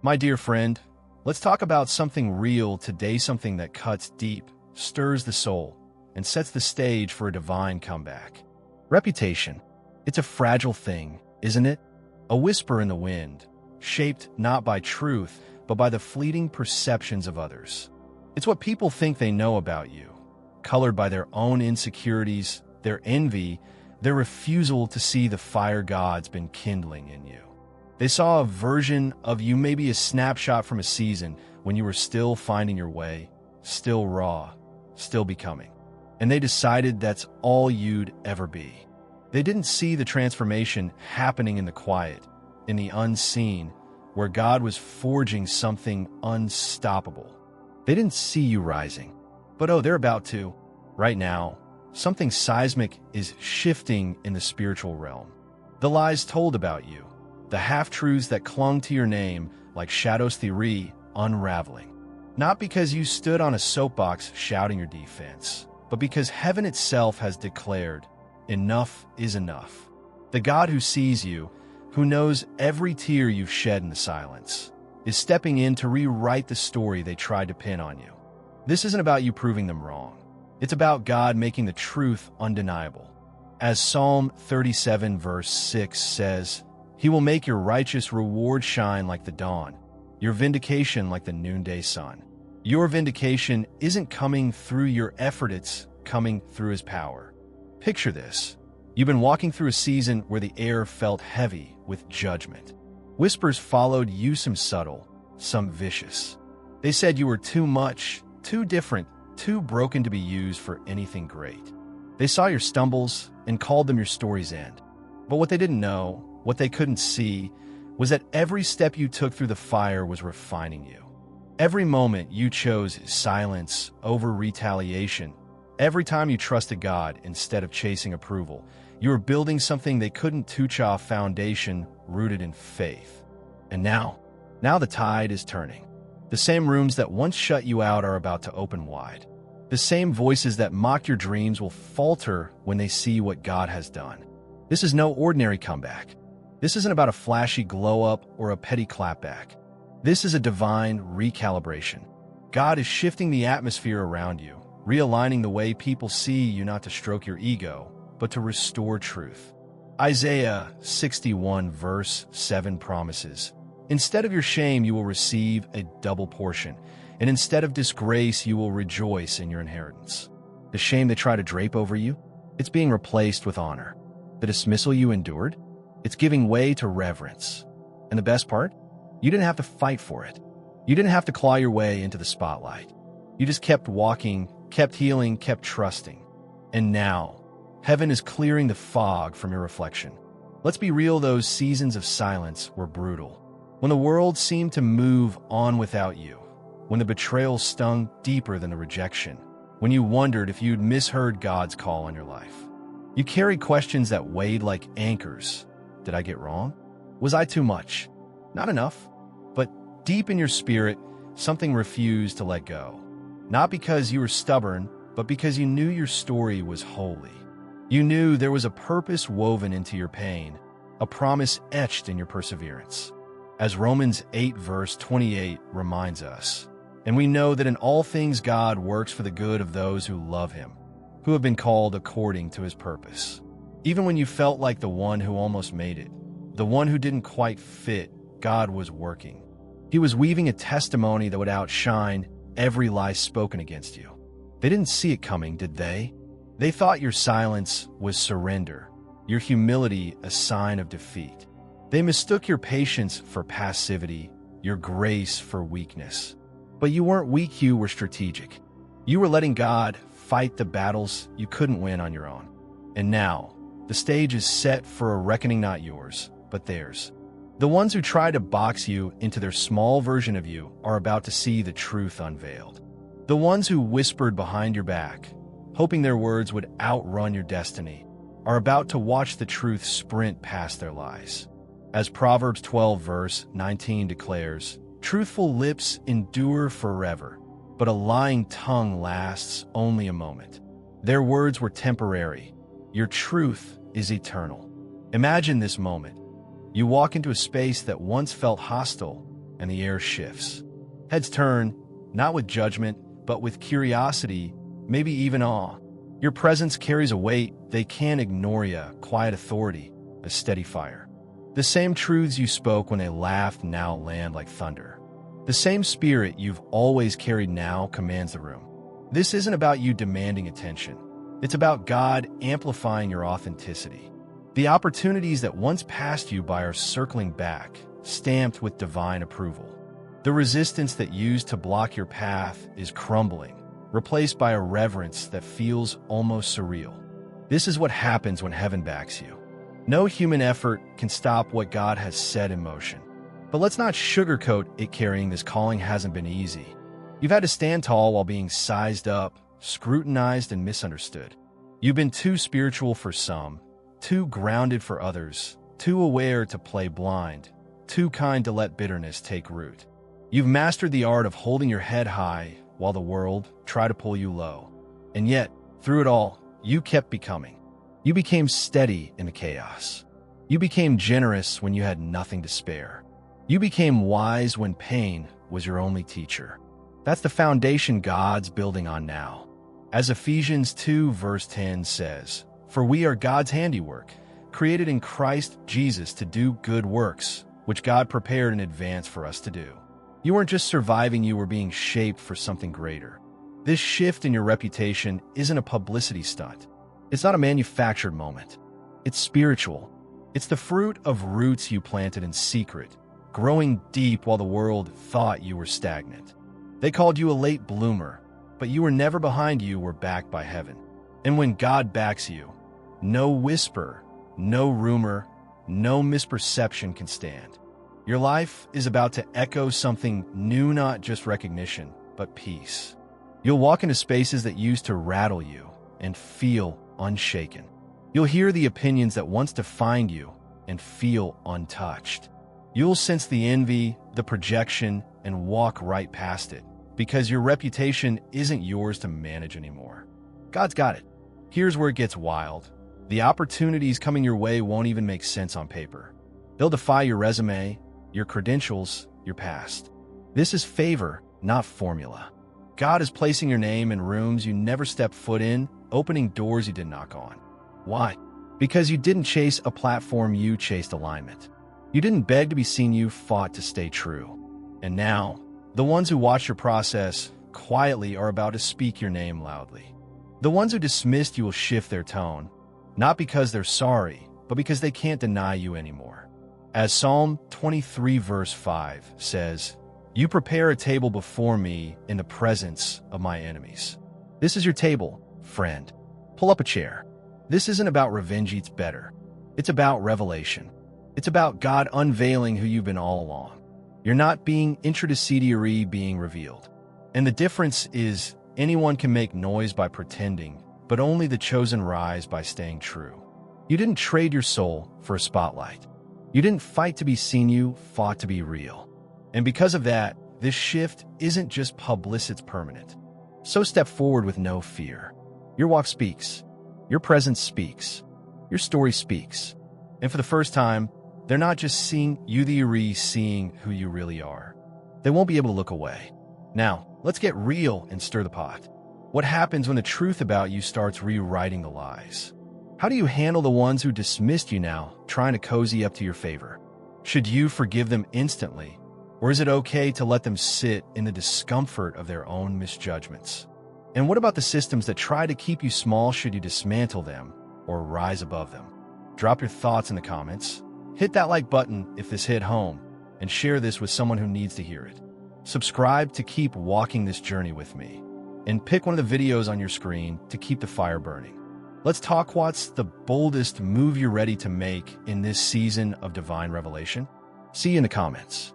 My dear friend, let's talk about something real today, something that cuts deep, stirs the soul, and sets the stage for a divine comeback. Reputation. It's a fragile thing, isn't it? A whisper in the wind, shaped not by truth, but by the fleeting perceptions of others. It's what people think they know about you, colored by their own insecurities, their envy, their refusal to see the fire God's been kindling in you. They saw a version of you, maybe a snapshot from a season when you were still finding your way, still raw, still becoming. And they decided that's all you'd ever be. They didn't see the transformation happening in the quiet, in the unseen, where God was forging something unstoppable. They didn't see you rising, but they're about to. Right now, something seismic is shifting in the spiritual realm. The lies told about you, the half-truths that clung to your name like shadows theory, unraveling. Not because you stood on a soapbox shouting your defense, but because heaven itself has declared, enough is enough. The God who sees you, who knows every tear you've shed in the silence, is stepping in to rewrite the story they tried to pin on you. This isn't about you proving them wrong. It's about God making the truth undeniable. As Psalm 37 verse 6 says, He will make your righteous reward shine like the dawn, your vindication like the noonday sun. Your vindication isn't coming through your effort, it's coming through His power. Picture this. You've been walking through a season where the air felt heavy with judgment. Whispers followed you, some subtle, some vicious. They said you were too much, too different, too broken to be used for anything great. They saw your stumbles and called them your story's end. But what they didn't know, what they couldn't see, was that every step you took through the fire was refining you. Every moment you chose silence over retaliation, every time you trusted God instead of chasing approval, you were building something they couldn't touch off, foundation rooted in faith. And now the tide is turning. The same rooms that once shut you out are about to open wide. The same voices that mocked your dreams will falter when they see what God has done. This is no ordinary comeback. This isn't about a flashy glow-up or a petty clapback. This is a divine recalibration. God is shifting the atmosphere around you, realigning the way people see you, not to stroke your ego, but to restore truth. Isaiah 61 verse 7 promises, Instead of your shame, you will receive a double portion, and instead of disgrace, you will rejoice in your inheritance. The shame they try to drape over you, it's being replaced with honor. The dismissal you endured, it's giving way to reverence. And the best part? You didn't have to fight for it. You didn't have to claw your way into the spotlight. You just kept walking, kept healing, kept trusting. And now, heaven is clearing the fog from your reflection. Let's be real, those seasons of silence were brutal. When the world seemed to move on without you, when the betrayal stung deeper than the rejection, when you wondered if you'd misheard God's call on your life. You carried questions that weighed like anchors. Did I get wrong? Was I too much? Not enough. But deep in your spirit, something refused to let go. Not because you were stubborn, but because you knew your story was holy. You knew there was a purpose woven into your pain, a promise etched in your perseverance. As Romans 8 verse 28 reminds us, and we know that in all things God works for the good of those who love Him, who have been called according to His purpose. Even when you felt like the one who almost made it, the one who didn't quite fit, God was working. He was weaving a testimony that would outshine every lie spoken against you. They didn't see it coming, did they? They thought your silence was surrender, your humility a sign of defeat. They mistook your patience for passivity, your grace for weakness. But you weren't weak, you were strategic. You were letting God fight the battles you couldn't win on your own. And now, the stage is set for a reckoning, not yours, but theirs. The ones who try to box you into their small version of you are about to see the truth unveiled. The ones who whispered behind your back, hoping their words would outrun your destiny, are about to watch the truth sprint past their lies. As Proverbs 12 verse 19 declares, truthful lips endure forever, but a lying tongue lasts only a moment. Their words were temporary. Your truth is eternal. Imagine this moment. You walk into a space that once felt hostile, and the air shifts. Heads turn, not with judgment, but with curiosity, maybe even awe. Your presence carries a weight they can't ignore you, quiet authority, a steady fire. The same truths you spoke when they laughed now land like thunder. The same spirit you've always carried now commands the room. This isn't about you demanding attention. It's about God amplifying your authenticity. The opportunities that once passed you by are circling back, stamped with divine approval. The resistance that used to block your path is crumbling, replaced by a reverence that feels almost surreal. This is what happens when heaven backs you. No human effort can stop what God has set in motion. But let's not sugarcoat it. Carrying this calling hasn't been easy. You've had to stand tall while being sized up, scrutinized, and misunderstood. You've been too spiritual for some, too grounded for others, too aware to play blind, too kind to let bitterness take root. You've mastered the art of holding your head high while the world tried to pull you low. And yet, through it all, you kept becoming. You became steady in the chaos. You became generous when you had nothing to spare. You became wise when pain was your only teacher. That's the foundation God's building on now. As Ephesians 2 verse 10 says, "For we are God's handiwork, created in Christ Jesus to do good works, which God prepared in advance for us to do." You weren't just surviving, you were being shaped for something greater. This shift in your reputation isn't a publicity stunt. It's not a manufactured moment. It's spiritual. It's the fruit of roots you planted in secret, growing deep while the world thought you were stagnant. They called you a late bloomer, but you were never behind, you were backed by heaven. And when God backs you, no whisper, no rumor, no misperception can stand. Your life is about to echo something new, not just recognition, but peace. You'll walk into spaces that used to rattle you and feel unshaken. You'll hear the opinions that once defined you and feel untouched. You'll sense the envy, the projection, and walk right past it, because your reputation isn't yours to manage anymore. God's got it. Here's where it gets wild. The opportunities coming your way won't even make sense on paper. They'll defy your resume, your credentials, your past. This is favor, not formula. God is placing your name in rooms you never stepped foot in, opening doors you didn't knock on. Why? Because you didn't chase a platform, you chased alignment. You didn't beg to be seen, you fought to stay true. And now, the ones who watch your process quietly are about to speak your name loudly. The ones who dismissed you will shift their tone, not because they're sorry, but because they can't deny you anymore. As Psalm 23 verse 5 says, "You prepare a table before me in the presence of my enemies." This is your table, friend. Pull up a chair. This isn't about revenge eats better. It's about revelation. It's about God unveiling who you've been all along. You're not being introduced, you're being revealed. And the difference is, anyone can make noise by pretending, but only the chosen rise by staying true. You didn't trade your soul for a spotlight. You didn't fight to be seen, you fought to be real. And because of that, this shift isn't just publicity, it's permanent. So step forward with no fear. Your walk speaks. Your presence speaks. Your story speaks. And for the first time, they're not just seeing you, they're seeing who you really are. They won't be able to look away. Now, let's get real and stir the pot. What happens when the truth about you starts rewriting the lies? How do you handle the ones who dismissed you now, trying to cozy up to your favor? Should you forgive them instantly? Or is it okay to let them sit in the discomfort of their own misjudgments? And what about the systems that try to keep you small? Should you dismantle them or rise above them? Drop your thoughts in the comments. Hit that like button if this hit home, and share this with someone who needs to hear it. Subscribe to keep walking this journey with me, and pick one of the videos on your screen to keep the fire burning. Let's talk. What's the boldest move you're ready to make in this season of divine revelation? See you in the comments.